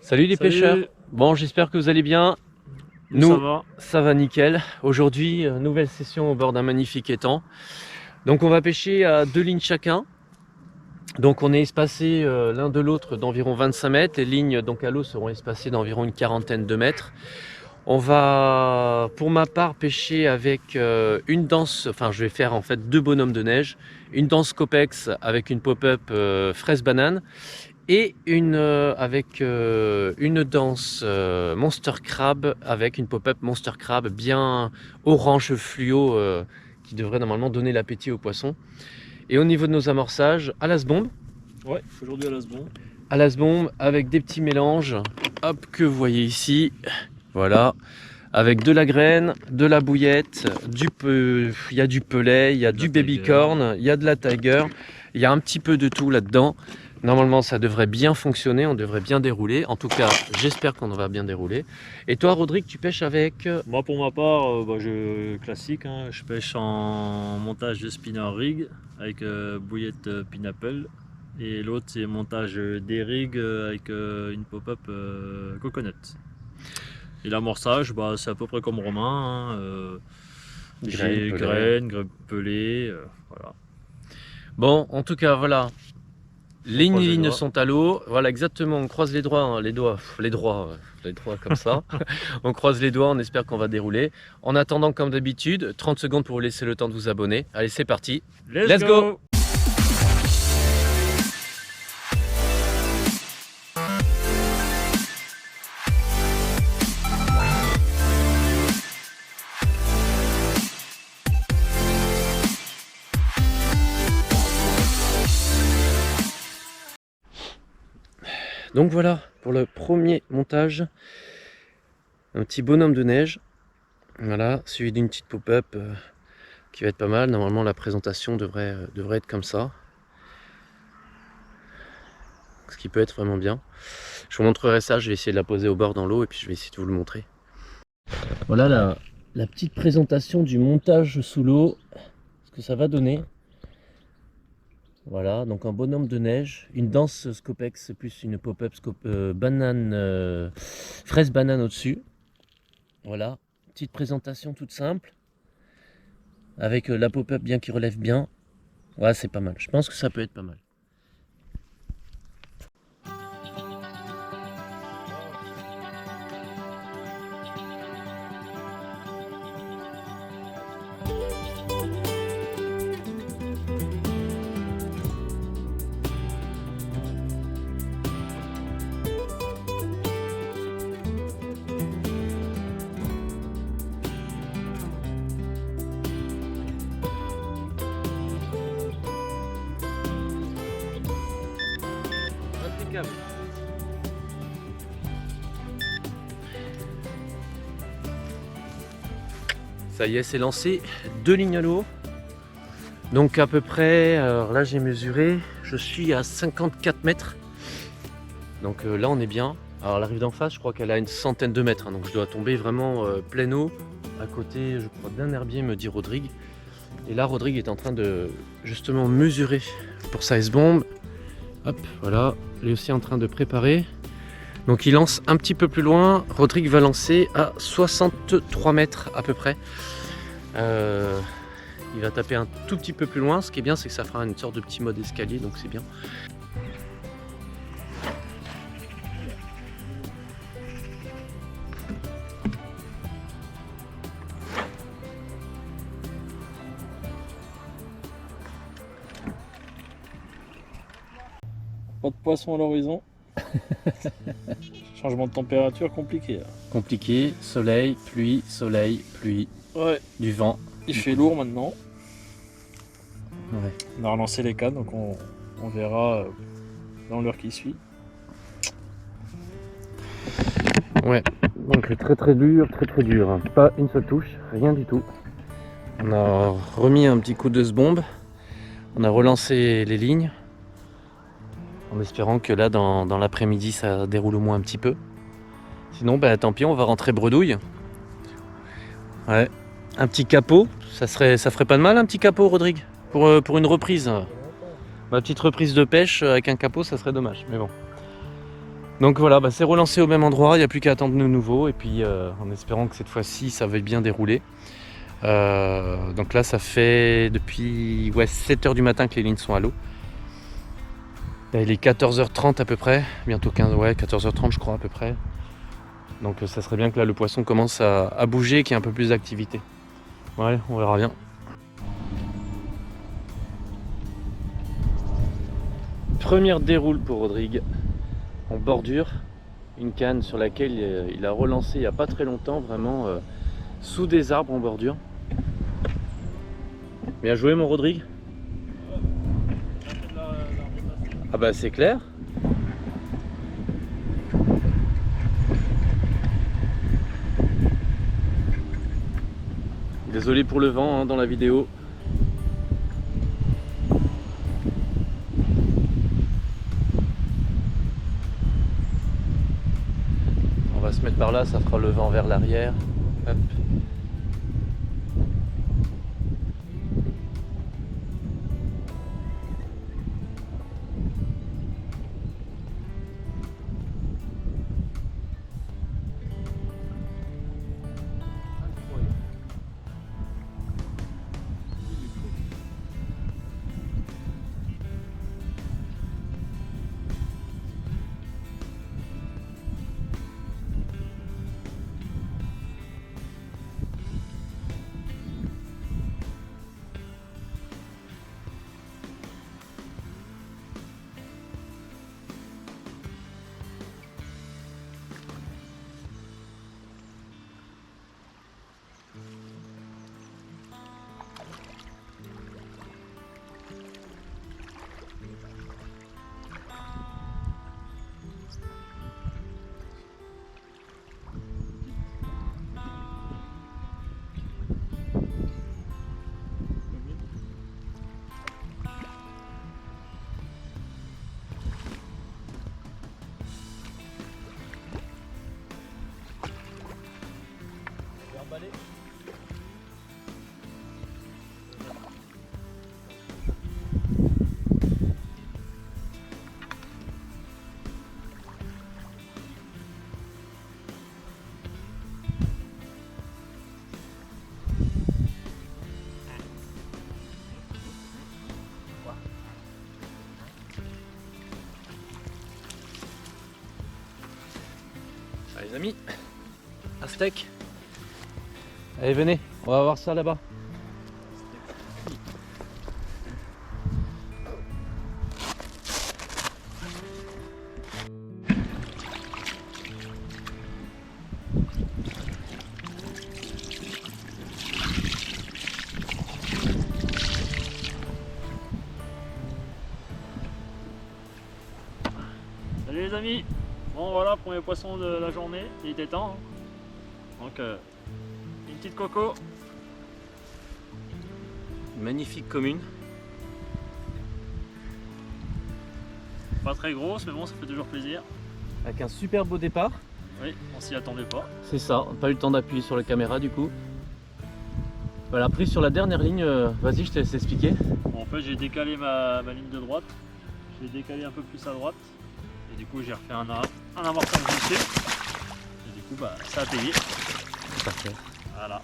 Salut les Salut. pêcheurs. Bon, j'espère que vous allez bien. Nous, ça va nickel. Aujourd'hui, nouvelle session au bord d'un magnifique étang. Donc on va pêcher à 2 lignes chacun. Donc on est espacés l'un de l'autre d'environ 25 mètres. Les lignes donc à l'eau seront espacées d'environ une quarantaine de mètres. On va, pour ma part, pêcher avec une danse, enfin je vais faire en fait 2 bonhommes de neige. Une danse Copex avec une pop-up fraise banane. Et avec une danse Monster Crab avec une pop-up Monster Crab bien orange fluo qui devrait normalement donner l'appétit aux poissons. Et au niveau de nos amorçages, à l'as-bombe. Ouais, aujourd'hui à l'as-bombe. À l'as-bombe avec des petits mélanges, hop, que vous voyez ici. Voilà, avec de la graine, de la bouillette, il y a du pellet, il y a du baby corn, il y a de la tiger, il y a un petit peu de tout là-dedans. Normalement, ça devrait bien fonctionner, on devrait bien dérouler. En tout cas, j'espère qu'on va bien dérouler. Et toi, Rodrigue, tu pêches avec Moi, pour ma part, classique, hein, je pêche en montage de spinner rig avec bouillette pineapple. Et l'autre, c'est montage des rigs avec une pop-up coconut. Et l'amorçage, c'est à peu près comme Romain. J'ai graines, pelé, voilà. Bon, en tout cas, voilà. Lignes sont à l'eau, voilà exactement, on croise les doigts, hein, les doigts comme ça. On croise les doigts, on espère qu'on va dérouler. En attendant, comme d'habitude, 30 secondes pour vous laisser le temps de vous abonner. Allez, c'est parti. Let's go. Donc voilà pour le premier montage, un petit bonhomme de neige, voilà, suivi d'une petite pop-up qui va être pas mal. Normalement la présentation devrait être comme ça, ce qui peut être vraiment bien. Je vous montrerai ça, je vais essayer de la poser au bord dans l'eau et puis je vais essayer de vous le montrer. Voilà la petite présentation du montage sous l'eau, ce que ça va donner. Voilà, donc un bonhomme de neige, une danse Scopex plus une pop-up banane, fraise banane au-dessus. Voilà, petite présentation toute simple, avec la pop-up bien qui relève bien. Ouais, c'est pas mal, je pense que ça peut être pas mal. Impeccable. Ça y est, c'est lancé, 2 lignes à l'eau. Donc à peu près, alors là j'ai mesuré, je suis à 54 mètres. Donc là on est bien. Alors la rive d'en face, je crois qu'elle a une centaine de mètres, hein, donc je dois tomber vraiment pleine eau, à côté, je crois, d'un herbier, me dit Rodrigue. Et là, Rodrigue est en train de justement mesurer pour sa S-bombe. Hop, voilà, il est aussi en train de préparer. Donc il lance un petit peu plus loin. Rodrigue va lancer à 63 mètres à peu près. Il va taper un tout petit peu plus loin. Ce qui est bien, c'est que ça fera une sorte de petit mode escalier, donc c'est bien. Pas de poisson à l'horizon. Changement de température compliqué. Là. Compliqué, soleil, pluie, Ouais. du vent. Il fait lourd maintenant. Ouais. On a relancé les cannes, donc on verra dans l'heure qui suit. Ouais, donc très dur, très dur. Hein. Pas une seule touche, rien du tout. On a remis un petit coup de S-bombe. On a relancé les lignes. En espérant que là, dans l'après-midi, ça déroule au moins un petit peu. Sinon, tant pis, on va rentrer bredouille. Ouais, un petit capot, ça ferait pas de mal un petit capot, Rodrigue, pour une reprise. Ma petite reprise de pêche avec un capot, ça serait dommage, mais bon. Donc voilà, c'est relancé au même endroit, il n'y a plus qu'à attendre de nouveau et puis en espérant que cette fois-ci ça va bien dérouler. Donc là ça fait depuis 7h du matin que les lignes sont à l'eau. Il est 14h30 à peu près, bientôt 14h30 je crois à peu près. Donc ça serait bien que là le poisson commence à bouger, qu'il y ait un peu plus d'activité. Ouais, on verra bien. Première déroule pour Rodrigue en bordure, une canne sur laquelle il a relancé il n'y a pas très longtemps, vraiment sous des arbres en bordure. Bien joué mon Rodrigue. Ah bah c'est clair. Désolé pour le vent dans la vidéo. On va se mettre par là, ça fera le vent vers l'arrière. Hop. Allez les amis, un steak. Allez venez, on va voir ça là-bas. Salut les amis. Bon voilà, premier poisson de la journée, il était temps. Donc une petite coco. Magnifique commune. Pas très grosse, mais bon, ça fait toujours plaisir. Avec un super beau départ. Oui, on s'y attendait pas. C'est ça, pas eu le temps d'appuyer sur la caméra du coup. Voilà, pris sur la dernière ligne, vas-y je te laisse expliquer. Bon, en fait j'ai décalé ma ligne de droite. Je l'ai décalé un peu plus à droite. Et du coup j'ai refait un amorçage dessus. Et du coup ça a payé. Parfait. Voilà.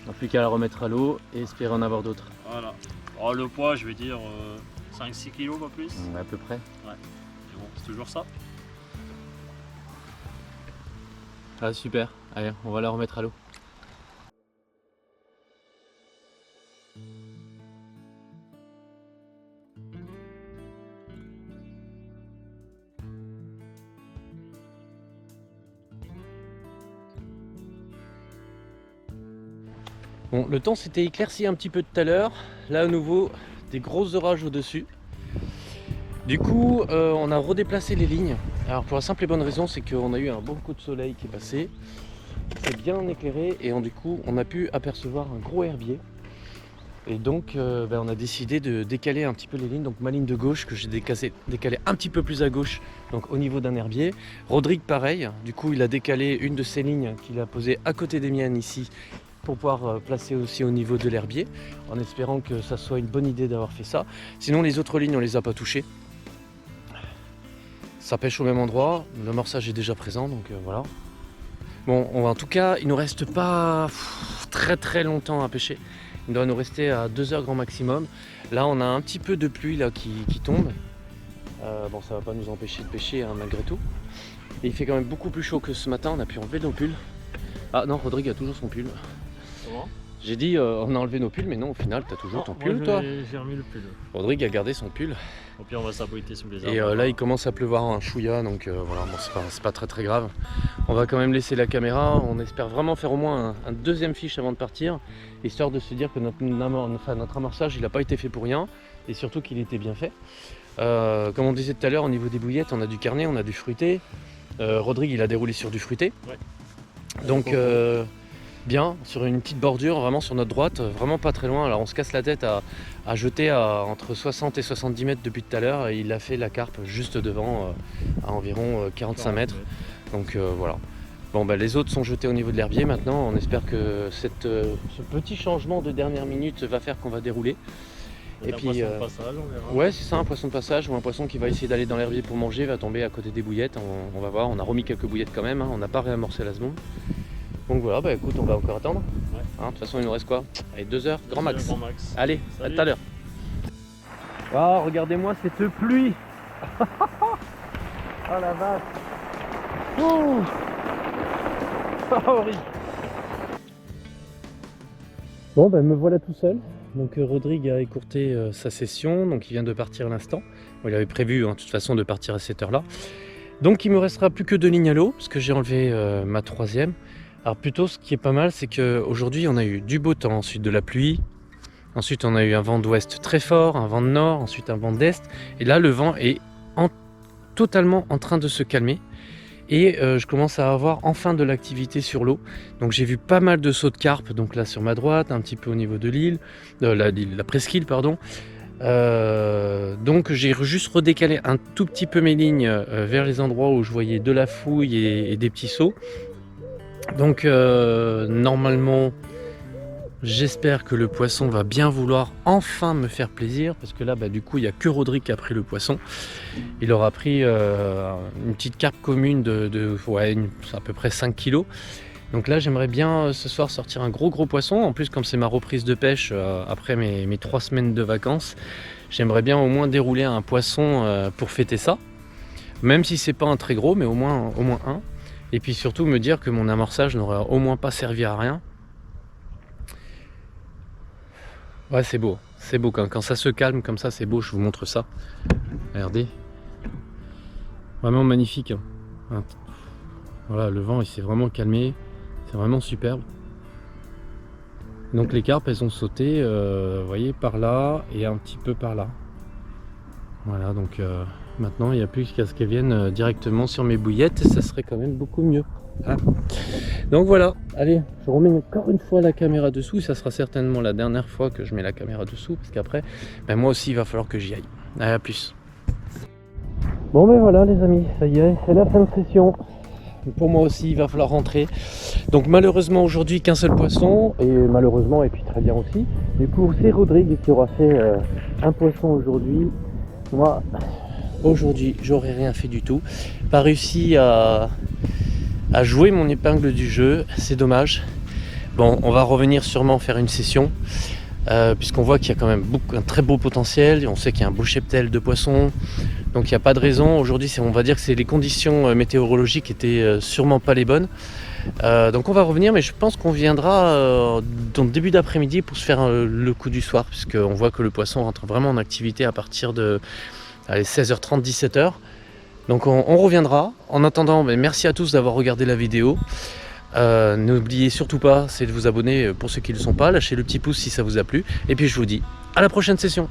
On n'a plus qu'à la remettre à l'eau et espérer en avoir d'autres. Voilà. Alors, le poids je vais dire 5-6 kg pas plus. À peu près. Ouais. Mais bon, c'est toujours ça. Ah super, allez on va la remettre à l'eau. Bon, le temps s'était éclairci un petit peu tout à l'heure. Là à nouveau, des gros orages au-dessus. Du coup, on a redéplacé les lignes. Alors pour la simple et bonne raison, c'est qu'on a eu un bon coup de soleil qui est passé. C'est bien éclairé et du coup, on a pu apercevoir un gros herbier. Et donc, on a décidé de décaler un petit peu les lignes. Donc ma ligne de gauche que j'ai décalé un petit peu plus à gauche, donc au niveau d'un herbier. Rodrigue pareil. Du coup, il a décalé une de ses lignes qu'il a posée à côté des miennes ici, pour pouvoir placer aussi au niveau de l'herbier, en espérant que ça soit une bonne idée d'avoir fait ça. Sinon les autres lignes on les a pas touchées. ça pêche au même endroit, l'amorçage est déjà présent, donc voilà. Bon, en tout cas, il nous reste pas très longtemps à pêcher. Il doit nous rester à 2 heures grand maximum. Là, on a un petit peu de pluie là, qui tombe. Bon, ça va pas nous empêcher de pêcher hein, malgré tout. Et il fait quand même beaucoup plus chaud que ce matin, on a pu enlever nos pulls. Ah non, Rodrigue a toujours son pull. Comment? J'ai dit on a enlevé nos pulls, mais non, au final, tu as toujours ton pull, toi. J'ai remis le pull. Rodrigue a gardé son pull. Au pire, on va s'abriter sous les arbres. Et là, il commence à pleuvoir un chouïa, donc voilà, bon, c'est pas très grave. On va quand même laisser la caméra. On espère vraiment faire au moins un deuxième fiche avant de partir, histoire de se dire que notre amorçage, il n'a pas été fait pour rien, et surtout qu'il était bien fait. Comme on disait tout à l'heure, au niveau des bouillettes, on a du carnet, on a du fruité. Rodrigue, il a déroulé sur du fruité. Ouais. Donc bien, sur une petite bordure, vraiment sur notre droite, vraiment pas très loin. Alors on se casse la tête à jeter entre 60 et 70 mètres depuis tout à l'heure. Et il a fait la carpe juste devant, à environ 45 mètres. Donc voilà. Bon, bah, les autres sont jetés au niveau de l'herbier maintenant. On espère que ce petit changement de dernière minute va faire qu'on va dérouler. Et puis, poisson de passage, on verra. Ouais, c'est ça, un poisson de passage ou un poisson qui va essayer d'aller dans l'herbier pour manger, va tomber à côté des bouillettes. On va voir, on a remis quelques bouillettes quand même, hein. On n'a pas réamorcé la seconde. Donc voilà, bah écoute, on va encore attendre. Ouais. Hein, de toute façon, il nous reste quoi? Allez, 2 heures, grand max. Allez, salut. à tout à l'heure. Ah, regardez-moi cette pluie. Oh la vache. Oh, horrible. Bon, ben me voilà tout seul. Donc Rodrigue a écourté sa session, donc il vient de partir à l'instant. Bon, il avait prévu de toute façon de partir à cette heure-là. Donc il me restera plus que 2 lignes à l'eau, parce que j'ai enlevé ma 3e. Alors plutôt ce qui est pas mal, c'est qu'aujourd'hui on a eu du beau temps, ensuite de la pluie. Ensuite on a eu un vent d'ouest très fort, un vent de nord, ensuite un vent d'est. Et là le vent est totalement en train de se calmer. Et je commence à avoir enfin de l'activité sur l'eau. Donc j'ai vu pas mal de sauts de carpe, donc là sur ma droite, un petit peu au niveau de l'île, la presqu'île pardon. Donc j'ai juste redécalé un tout petit peu mes lignes vers les endroits où je voyais de la fouille et des petits sauts. Donc normalement j'espère que le poisson va bien vouloir enfin me faire plaisir, parce que là du coup il n'y a que Rodrigue qui a pris le poisson. Il aura pris une petite carpe commune à peu près 5 kg. Donc là j'aimerais bien ce soir sortir un gros poisson. En plus comme c'est ma reprise de pêche après mes 3 semaines de vacances, j'aimerais bien au moins dérouler un poisson pour fêter ça. Même si c'est pas un très gros, mais au moins un. Et puis surtout me dire que mon amorçage n'aurait au moins pas servi à rien. Ouais, c'est beau quand ça se calme comme ça, c'est beau, je vous montre ça. Regardez. Vraiment magnifique. Voilà, le vent il s'est vraiment calmé, c'est vraiment superbe. Donc les carpes elles ont sauté, vous voyez, par là et un petit peu par là. Voilà, donc maintenant il n'y a plus qu'à ce qu'elles viennent directement sur mes bouillettes et ça serait quand même beaucoup mieux. Ah. Donc voilà, allez, je remets encore une fois la caméra dessous. Ça sera certainement la dernière fois que je mets la caméra dessous, parce qu'après, moi aussi il va falloir que j'y aille. Allez, à plus. Bon ben voilà les amis, ça y est, c'est la fin de session. Pour moi aussi il va falloir rentrer. Donc malheureusement aujourd'hui qu'un seul poisson, et malheureusement et puis très bien aussi. Du coup c'est Rodrigue qui aura fait un poisson aujourd'hui. Moi aujourd'hui j'aurais rien fait du tout. Pas réussi à jouer mon épingle du jeu, c'est dommage. Bon, on va revenir sûrement faire une session, puisqu'on voit qu'il y a quand même un très beau potentiel, on sait qu'il y a un beau cheptel de poissons, donc il n'y a pas de raison. Aujourd'hui, on va dire que c'est les conditions météorologiques étaient sûrement pas les bonnes. Donc on va revenir, mais je pense qu'on viendra dans le début d'après-midi pour se faire le coup du soir, puisqu'on voit que le poisson rentre vraiment en activité à partir de 16h30, 17h. Donc on reviendra. En attendant, merci à tous d'avoir regardé la vidéo. N'oubliez surtout pas, c'est de vous abonner pour ceux qui ne le sont pas. Lâchez le petit pouce si ça vous a plu. Et puis je vous dis à la prochaine session.